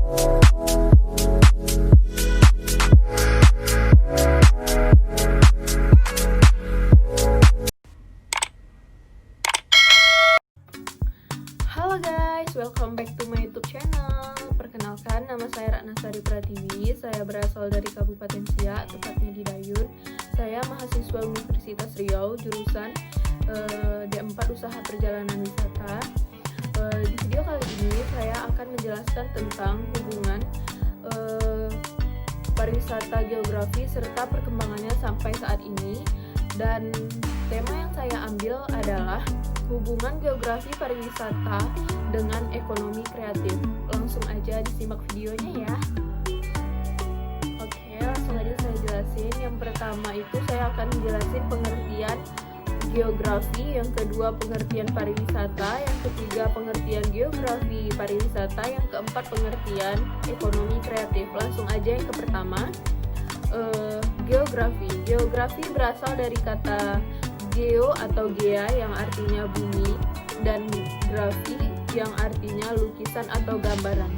Halo guys, welcome back to my YouTube channel. Perkenalkan, nama saya Ratna Sari Pratiwi. Saya berasal dari Kabupaten Siak, tepatnya di Dayun. Saya mahasiswa Universitas Riau, jurusan D4 Usaha Perjalanan Wisata. Di video kali ini saya akan menjelaskan tentang hubungan pariwisata geografi serta perkembangannya sampai saat ini. Dan tema yang saya ambil adalah hubungan geografi pariwisata dengan ekonomi kreatif. Langsung aja disimak videonya ya. Oke, langsung aja saya jelasin. Yang pertama itu saya akan menjelasin pengertian geografi, yang kedua pengertian pariwisata, yang ketiga pengertian geografi pariwisata, yang keempat pengertian ekonomi kreatif. Langsung aja yang ke pertama. Geografi berasal dari kata geo atau gea yang artinya bumi, dan grafi yang artinya lukisan atau gambaran.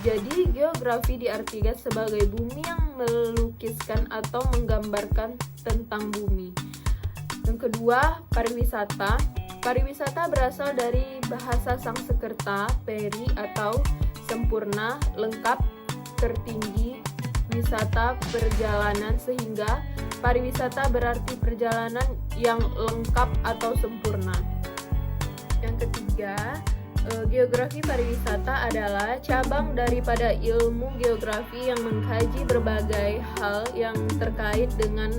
Jadi geografi diartikan sebagai bumi yang melukiskan atau menggambarkan tentang bumi. Yang kedua, pariwisata. Pariwisata berasal dari bahasa Sanskerta, peri atau sempurna, lengkap, tertinggi, wisata, perjalanan, sehingga pariwisata berarti perjalanan yang lengkap atau sempurna. Yang ketiga, geografi pariwisata adalah cabang daripada ilmu geografi yang mengkaji berbagai hal yang terkait dengan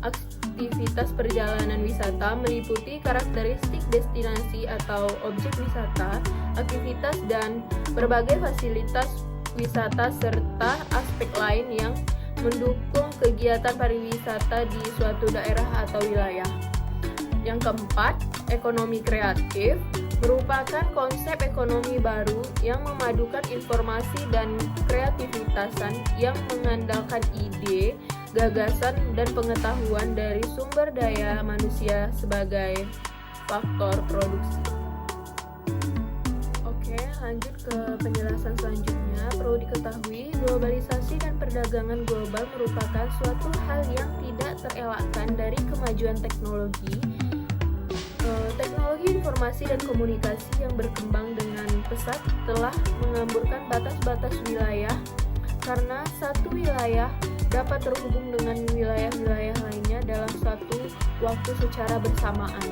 aktivitas perjalanan wisata, meliputi karakteristik destinasi atau objek wisata, aktivitas dan berbagai fasilitas wisata, serta aspek lain yang mendukung kegiatan pariwisata di suatu daerah atau wilayah. Yang keempat, ekonomi kreatif merupakan konsep ekonomi baru yang memadukan informasi dan kreativitasan yang mengandalkan ide, gagasan, dan pengetahuan dari sumber daya manusia sebagai faktor produksi. Oke, lanjut ke penjelasan selanjutnya. Perlu diketahui, globalisasi dan perdagangan global merupakan suatu hal yang tidak terelakkan dari kemajuan teknologi. Teknologi informasi dan komunikasi yang berkembang dengan pesat telah mengamburkan batas-batas wilayah, karena satu wilayah dapat terhubung dengan wilayah-wilayah lainnya dalam satu waktu secara bersamaan.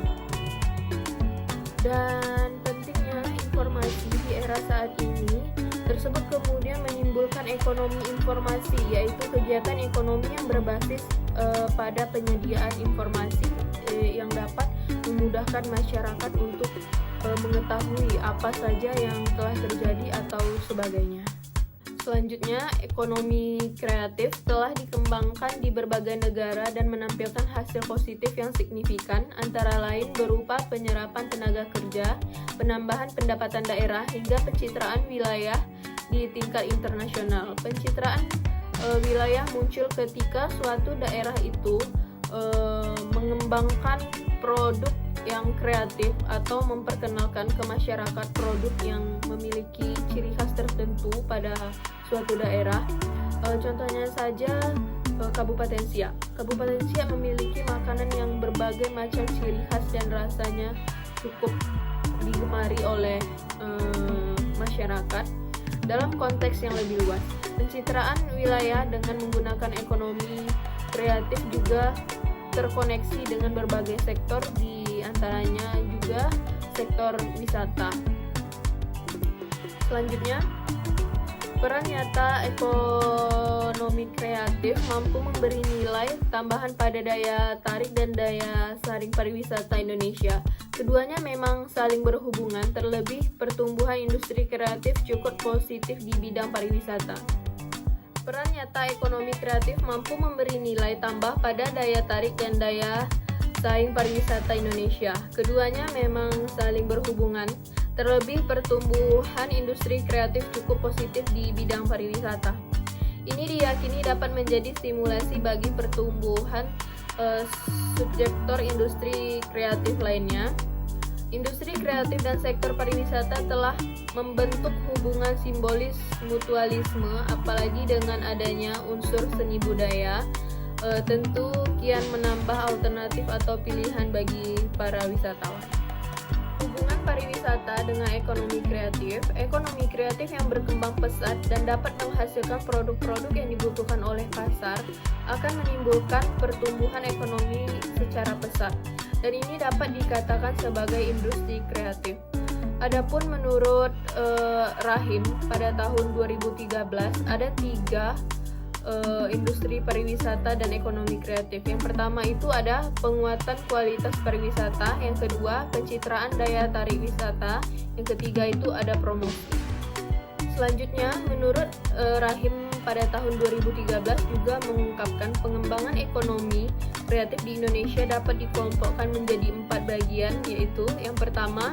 Dan pentingnya informasi di era saat ini tersebut kemudian menimbulkan ekonomi informasi, yaitu kegiatan ekonomi yang berbasis pada penyediaan informasi yang dapat memudahkan masyarakat untuk mengetahui apa saja yang telah terjadi atau sebagainya. Selanjutnya, ekonomi kreatif telah dikembangkan di berbagai negara dan menampilkan hasil positif yang signifikan, antara lain berupa penyerapan tenaga kerja, penambahan pendapatan daerah, hingga pencitraan wilayah di tingkat internasional. Pencitraan wilayah muncul ketika suatu daerah itu mengembangkan produk yang kreatif atau memperkenalkan ke masyarakat produk yang memiliki ciri khas tertentu pada suatu daerah. Contohnya saja Kabupaten Siak. Kabupaten Siak memiliki makanan yang berbagai macam ciri khas dan rasanya cukup digemari oleh masyarakat. Dalam konteks yang lebih luas, pencitraan wilayah dengan menggunakan ekonomi kreatif juga terkoneksi dengan berbagai sektor, di antaranya juga sektor wisata. Selanjutnya, peran nyata ekonomi kreatif mampu memberi nilai tambahan pada daya tarik dan daya saring pariwisata Indonesia. Keduanya memang saling berhubungan, terlebih pertumbuhan industri kreatif cukup positif di bidang pariwisata. Peran nyata ekonomi kreatif mampu memberi nilai tambah pada daya tarik dan daya saing pariwisata Indonesia. Keduanya memang saling berhubungan, terlebih pertumbuhan industri kreatif cukup positif di bidang pariwisata. Ini diyakini dapat menjadi stimulasi bagi pertumbuhan subsektor industri kreatif lainnya. Industri kreatif dan sektor pariwisata telah membentuk hubungan simbolis mutualisme, apalagi dengan adanya unsur seni budaya, tentu kian menambah alternatif atau pilihan bagi para wisatawan. Hubungan pariwisata dengan ekonomi kreatif yang berkembang pesat dan dapat menghasilkan produk-produk yang dibutuhkan oleh pasar akan menimbulkan pertumbuhan ekonomi secara pesat, dan ini dapat dikatakan sebagai industri kreatif. Adapun menurut Rahim, pada tahun 2013 ada 3 industri pariwisata dan ekonomi kreatif. Yang pertama itu ada penguatan kualitas pariwisata, yang kedua pencitraan daya tarik wisata, yang ketiga itu ada promosi. Selanjutnya, menurut Rahim pada tahun 2013 juga mengungkapkan pengembangan ekonomi kreatif di Indonesia dapat dikelompokkan menjadi 4 bagian, yaitu yang pertama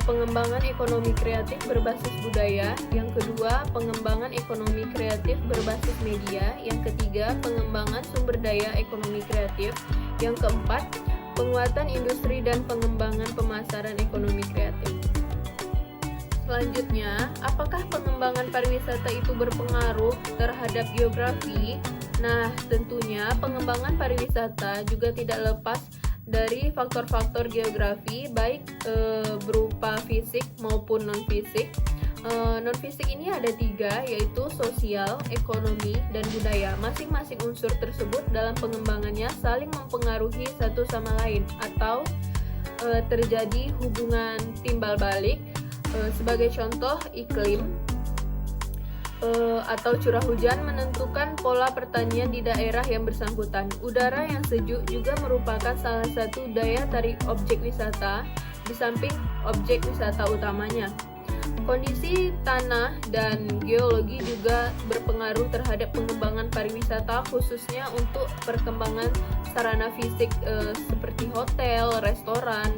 pengembangan ekonomi kreatif berbasis budaya, yang kedua pengembangan ekonomi kreatif berbasis media, yang ketiga pengembangan sumber daya ekonomi kreatif, yang keempat penguatan industri dan pengembangan pemasaran ekonomi kreatif. Selanjutnya, apakah pengembangan pariwisata itu berpengaruh terhadap geografi? Nah, tentunya pengembangan pariwisata juga tidak lepas dari faktor-faktor geografi, baik berupa fisik maupun non-fisik. Non-fisik ini ada 3, yaitu sosial, ekonomi, dan budaya. Masing-masing unsur tersebut dalam pengembangannya saling mempengaruhi satu sama lain atau terjadi hubungan timbal balik. Sebagai contoh, iklim atau curah hujan menentukan pola pertanian di daerah yang bersangkutan. Udara yang sejuk juga merupakan salah satu daya tarik objek wisata di samping objek wisata utamanya. Kondisi tanah dan geologi juga berpengaruh terhadap pengembangan pariwisata, khususnya untuk perkembangan sarana fisik seperti hotel, restoran,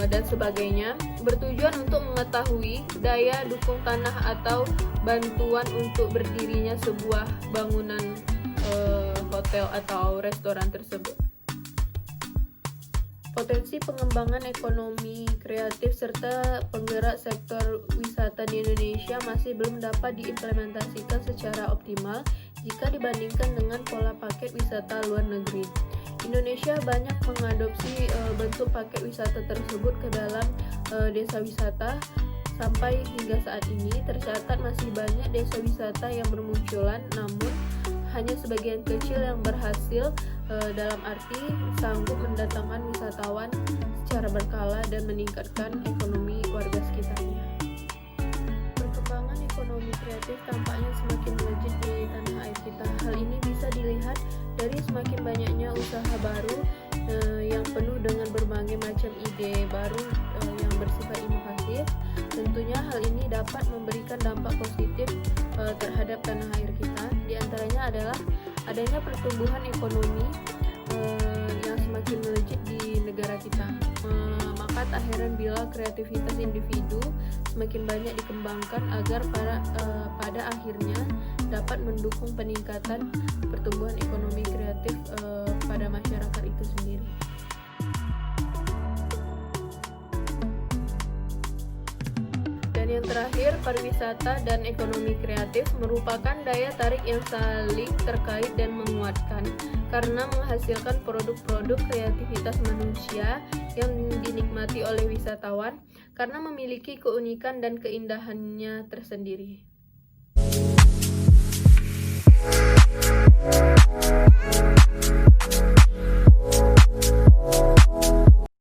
dan sebagainya, bertujuan untuk mengetahui daya dukung tanah atau bantuan untuk berdirinya sebuah bangunan hotel atau restoran tersebut. Potensi pengembangan ekonomi kreatif serta penggerak sektor wisata di Indonesia masih belum dapat diimplementasikan secara optimal jika dibandingkan dengan pola paket wisata luar negeri. Indonesia banyak mengadopsi bentuk paket wisata tersebut ke dalam desa wisata. Sampai hingga saat ini tercatat masih banyak desa wisata yang bermunculan, namun hanya sebagian kecil yang berhasil, dalam arti sanggup mendatangkan wisatawan secara berkala dan meningkatkan ekonomi warga sekitarnya. Perkembangan ekonomi kreatif tampaknya semakin melejit di tanah air kita. Hal ini bisa dilihat dari semakin banyaknya usaha baru yang penuh dengan berbagai macam ide baru yang bersifat inovatif. Tentunya hal ini dapat memberikan dampak positif terhadap tanah air kita. Di antaranya adalah adanya pertumbuhan ekonomi yang semakin melejit di negara kita. Maka tak heran bila kreativitas individu semakin banyak dikembangkan agar pada akhirnya dapat mendukung peningkatan pertumbuhan ekonomi kreatif pada masyarakat itu sendiri. Dan yang terakhir, pariwisata dan ekonomi kreatif merupakan daya tarik yang saling terkait dan menguatkan karena menghasilkan produk-produk kreativitas manusia yang dinikmati oleh wisatawan karena memiliki keunikan dan keindahannya tersendiri.